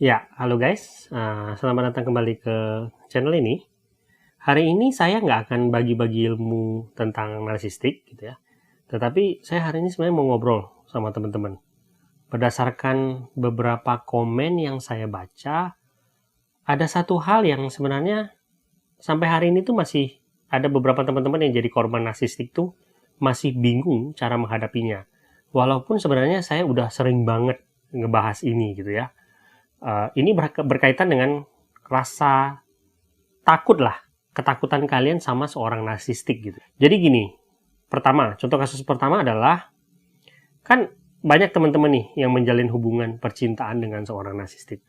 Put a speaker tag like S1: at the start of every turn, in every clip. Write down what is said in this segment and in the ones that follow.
S1: Ya, halo guys. Selamat datang kembali ke channel ini. Hari ini saya nggak akan bagi-bagi ilmu tentang narsistik gitu ya. Tetapi saya hari ini sebenarnya mau ngobrol sama teman-teman. Berdasarkan beberapa komen yang saya baca, ada satu hal yang sebenarnya sampai hari ini tuh masih ada beberapa teman-teman yang jadi korban narsistik tuh masih bingung cara menghadapinya. Walaupun sebenarnya saya udah sering banget ngebahas ini gitu ya. Ini berkaitan dengan rasa takut lah, ketakutan kalian sama seorang narsistik gitu. Jadi gini, contoh kasus pertama adalah, kan banyak teman-teman nih yang menjalin hubungan percintaan dengan seorang narsistik.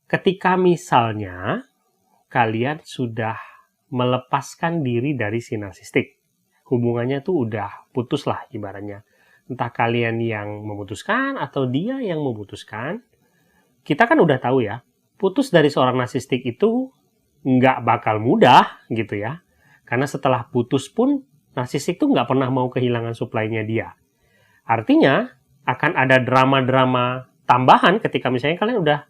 S1: Ketika misalnya kalian sudah melepaskan diri dari si narsistik, hubungannya tuh udah putus lah ibaratnya. Entah kalian yang memutuskan atau dia yang memutuskan, kita kan udah tahu ya, putus dari seorang narsistik itu nggak bakal mudah gitu ya. Karena setelah putus pun, narsistik itu nggak pernah mau kehilangan supply-nya dia. Artinya, akan ada drama-drama tambahan ketika misalnya kalian udah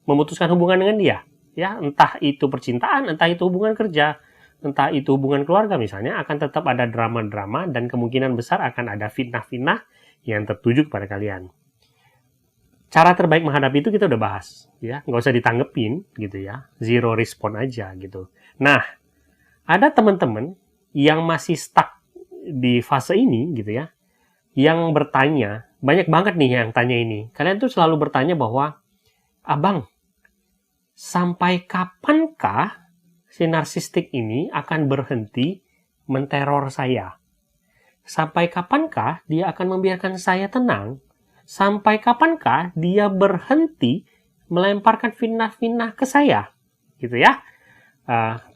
S1: memutuskan hubungan dengan dia. Ya, entah itu percintaan, entah itu hubungan kerja, entah itu hubungan keluarga misalnya, akan tetap ada drama-drama dan kemungkinan besar akan ada fitnah-fitnah yang tertuju kepada kalian. Cara terbaik menghadapi itu kita udah bahas, ya, nggak usah ditanggepin gitu ya, zero respon aja gitu. Nah, ada teman-teman yang masih stuck di fase ini gitu ya, yang bertanya, banyak banget nih yang tanya ini. Kalian tuh selalu bertanya bahwa, abang, sampai kapankah si narsistik ini akan berhenti menteror saya? Sampai kapankah dia akan membiarkan saya tenang? Sampai kapankah dia berhenti melemparkan fitnah-fitnah ke saya? Gitu ya.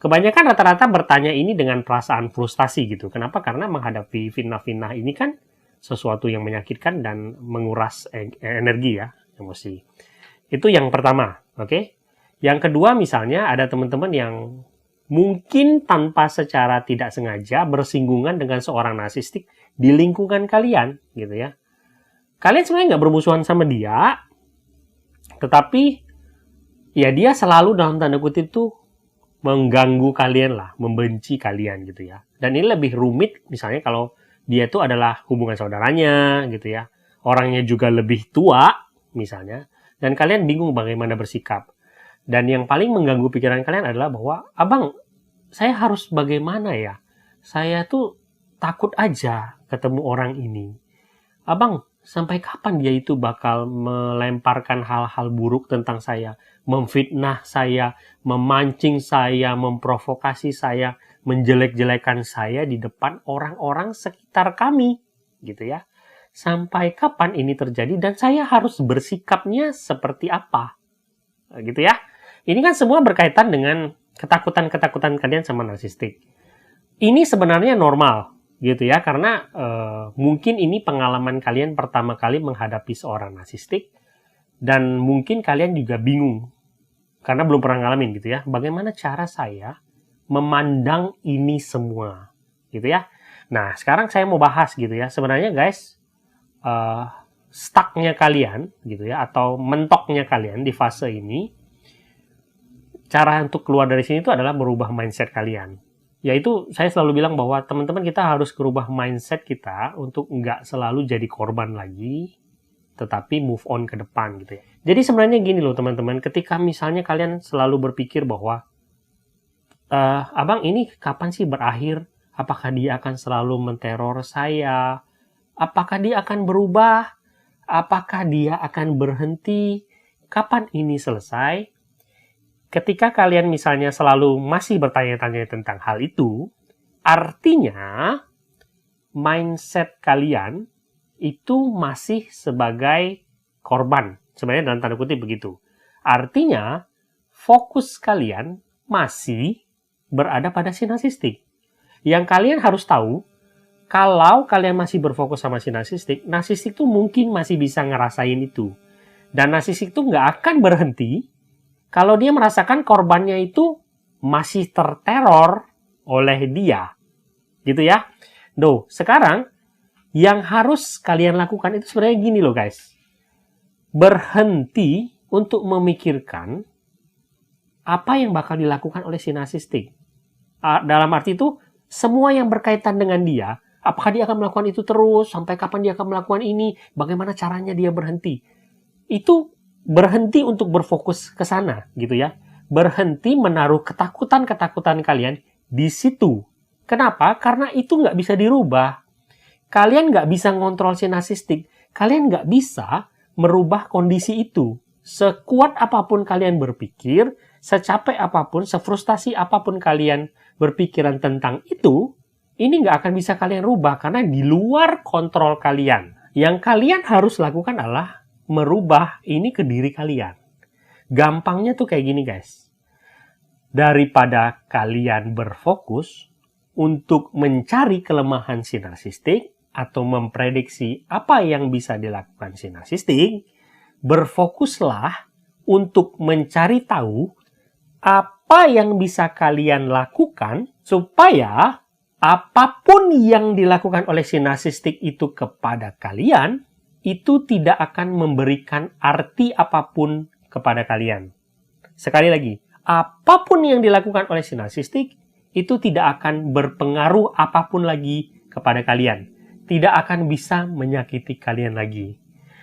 S1: Kebanyakan rata-rata bertanya ini dengan perasaan frustasi gitu. Kenapa? Karena menghadapi fitnah-fitnah ini kan sesuatu yang menyakitkan dan menguras energi ya, emosi. Itu yang pertama, oke? Yang kedua misalnya ada teman-teman yang mungkin tanpa secara tidak sengaja bersinggungan dengan seorang narsistik di lingkungan kalian gitu ya. Kalian sebenarnya nggak bermusuhan sama dia, tetapi ya dia selalu dalam tanda kutip tuh mengganggu kalian lah, membenci kalian gitu ya. Dan ini lebih rumit misalnya kalau dia itu adalah hubungan saudaranya gitu ya. Orangnya juga lebih tua misalnya, dan kalian bingung bagaimana bersikap. Dan yang paling mengganggu pikiran kalian adalah bahwa, abang, saya harus bagaimana ya? Saya tuh takut aja ketemu orang ini. Abang, sampai kapan dia itu bakal melemparkan hal-hal buruk tentang saya, memfitnah saya, memancing saya, memprovokasi saya, menjelek-jelekan saya di depan orang-orang sekitar kami, gitu ya. Sampai kapan ini terjadi dan saya harus bersikapnya seperti apa, gitu ya. Ini kan semua berkaitan dengan ketakutan-ketakutan kalian sama narsistik. Ini sebenarnya normal, gitu ya, karena mungkin ini pengalaman kalian pertama kali menghadapi seorang narsistik, dan mungkin kalian juga bingung karena belum pernah ngalamin gitu ya, bagaimana cara saya memandang ini semua gitu ya. Nah, sekarang saya mau bahas gitu ya, sebenarnya guys, stucknya kalian gitu ya, atau mentoknya kalian di fase ini, cara untuk keluar dari sini itu adalah merubah mindset kalian. Yaitu saya selalu bilang bahwa teman-teman kita harus merubah mindset kita untuk nggak selalu jadi korban lagi, tetapi move on ke depan gitu ya. Jadi sebenarnya gini loh teman-teman, ketika misalnya kalian selalu berpikir bahwa, abang ini kapan sih berakhir? Apakah dia akan selalu menteror saya? Apakah dia akan berubah? Apakah dia akan berhenti? Kapan ini selesai? Ketika kalian misalnya selalu masih bertanya-tanya tentang hal itu, artinya mindset kalian itu masih sebagai korban. Sebenarnya dalam tanda kutip begitu. Artinya, fokus kalian masih berada pada si narsistik. Yang kalian harus tahu, kalau kalian masih berfokus sama si narsistik itu mungkin masih bisa ngerasain itu. Dan narsistik itu nggak akan berhenti kalau dia merasakan korbannya itu masih terteror oleh dia. Gitu ya. Sekarang yang harus kalian lakukan itu sebenarnya gini loh guys. Berhenti untuk memikirkan apa yang bakal dilakukan oleh si narsistik. Dalam arti itu, semua yang berkaitan dengan dia, apakah dia akan melakukan itu terus, sampai kapan dia akan melakukan ini, bagaimana caranya dia berhenti. Itu berhenti untuk berfokus ke sana, gitu ya. Berhenti menaruh ketakutan-ketakutan kalian di situ. Kenapa? Karena itu nggak bisa dirubah. Kalian nggak bisa ngontrol si narsistik. Kalian nggak bisa merubah kondisi itu. Sekuat apapun kalian berpikir, secapek apapun, sefrustasi apapun kalian berpikiran tentang itu, ini nggak akan bisa kalian rubah karena di luar kontrol kalian. Yang kalian harus lakukan adalah merubah ini ke diri kalian. Gampangnya tuh kayak gini guys. Daripada kalian berfokus untuk mencari kelemahan si narsistik atau memprediksi apa yang bisa dilakukan si narsistik, berfokuslah untuk mencari tahu apa yang bisa kalian lakukan supaya apapun yang dilakukan oleh si narsistik itu kepada kalian, itu tidak akan memberikan arti apapun kepada kalian. Sekali lagi, apapun yang dilakukan oleh si narsistik, itu tidak akan berpengaruh apapun lagi kepada kalian. Tidak akan bisa menyakiti kalian lagi.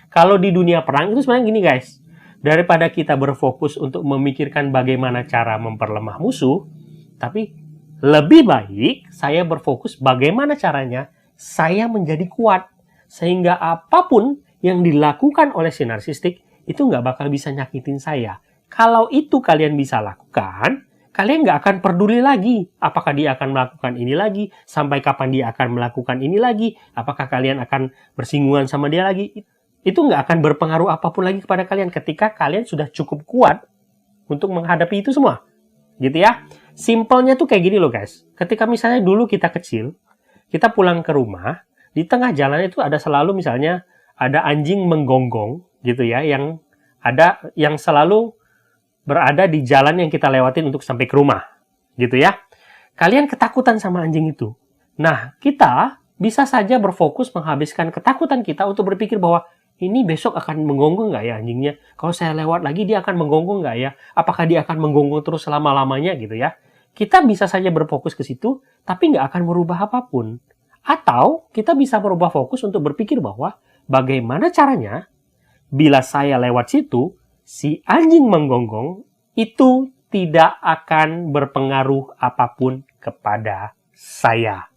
S1: Kalau di dunia perang itu sebenarnya gini guys, daripada kita berfokus untuk memikirkan bagaimana cara memperlemah musuh, tapi lebih baik saya berfokus bagaimana caranya saya menjadi kuat. Sehingga apapun yang dilakukan oleh si narsistik itu nggak bakal bisa nyakitin saya. Kalau itu kalian bisa lakukan, kalian nggak akan peduli lagi. Apakah dia akan melakukan ini lagi? Sampai kapan dia akan melakukan ini lagi? Apakah kalian akan bersinggungan sama dia lagi? Itu nggak akan berpengaruh apapun lagi kepada kalian ketika kalian sudah cukup kuat untuk menghadapi itu semua. Gitu ya. Simpelnya tuh kayak gini loh guys. Ketika misalnya dulu kita kecil, kita pulang ke rumah, di tengah jalan itu ada selalu misalnya ada anjing menggonggong gitu ya, yang selalu berada di jalan yang kita lewatin untuk sampai ke rumah gitu ya. Kalian ketakutan sama anjing itu. Nah, kita bisa saja berfokus menghabiskan ketakutan kita untuk berpikir bahwa ini besok akan menggonggong nggak ya anjingnya? Kalau saya lewat lagi dia akan menggonggong nggak ya? Apakah dia akan menggonggong terus selama-lamanya gitu ya? Kita bisa saja berfokus ke situ, tapi nggak akan merubah apapun. Atau kita bisa merubah fokus untuk berpikir bahwa bagaimana caranya bila saya lewat situ, si anjing menggonggong itu tidak akan berpengaruh apapun kepada saya.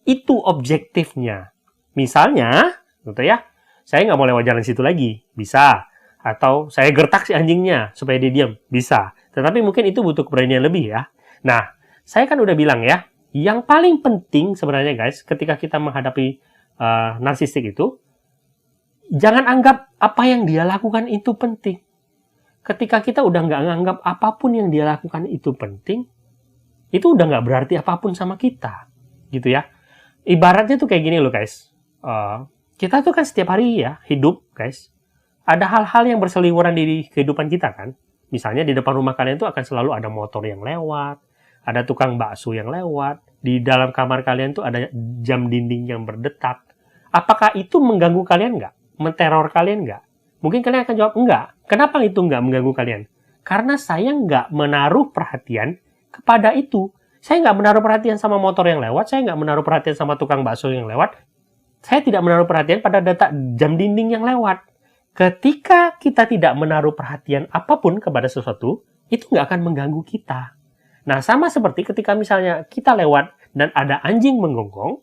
S1: Itu objektifnya. Misalnya, gitu ya, saya nggak mau lewat jalan situ lagi, bisa. Atau saya gertak si anjingnya supaya dia diam, bisa. Tetapi mungkin itu butuh keberanian lebih ya. Nah, saya kan udah bilang ya, yang paling penting sebenarnya guys, ketika kita menghadapi narsistik itu, jangan anggap apa yang dia lakukan itu penting. Ketika kita udah nggak nganggap apapun yang dia lakukan itu penting, itu udah nggak berarti apapun sama kita. Gitu ya. Ibaratnya tuh kayak gini loh guys. Kita tuh kan setiap hari ya, hidup guys. Ada hal-hal yang berseliweran di kehidupan kita kan. Misalnya di depan rumah kalian tuh akan selalu ada motor yang lewat, ada tukang bakso yang lewat, di dalam kamar kalian tuh ada jam dinding yang berdetak. Apakah itu mengganggu kalian nggak? Menteror kalian nggak? Mungkin kalian akan jawab enggak. Kenapa itu nggak mengganggu kalian? Karena saya nggak menaruh perhatian kepada itu. Saya nggak menaruh perhatian sama motor yang lewat, saya nggak menaruh perhatian sama tukang bakso yang lewat. Saya tidak menaruh perhatian pada detak jam dinding yang lewat. Ketika kita tidak menaruh perhatian apapun kepada sesuatu, itu nggak akan mengganggu kita. Nah, sama seperti ketika misalnya kita lewat dan ada anjing menggonggong,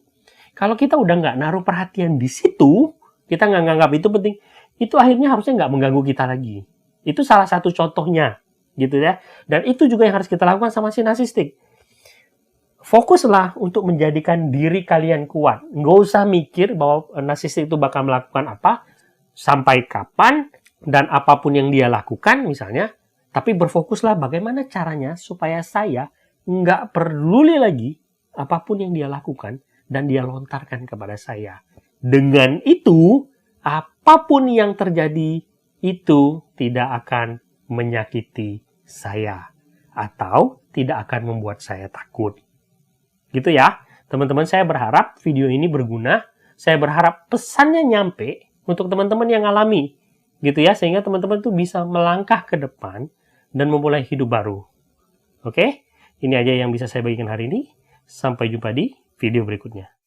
S1: kalau kita udah nggak naruh perhatian di situ, kita nggak nganggap itu penting, itu akhirnya harusnya nggak mengganggu kita lagi. Itu salah satu contohnya, gitu ya. Dan itu juga yang harus kita lakukan sama si narsistik. Fokuslah untuk menjadikan diri kalian kuat. Nggak usah mikir bahwa narsistik itu bakal melakukan apa, sampai kapan, dan apapun yang dia lakukan misalnya, tapi berfokuslah bagaimana caranya supaya saya nggak peduli lagi apapun yang dia lakukan dan dia lontarkan kepada saya. Dengan itu, apapun yang terjadi itu tidak akan menyakiti saya atau tidak akan membuat saya takut. Gitu ya, teman-teman, saya berharap video ini berguna. Saya berharap pesannya nyampe untuk teman-teman yang alami gitu ya, sehingga teman-teman tuh bisa melangkah ke depan dan memulai hidup baru. Oke, ini aja yang bisa saya bagikan hari ini. Sampai jumpa di video berikutnya.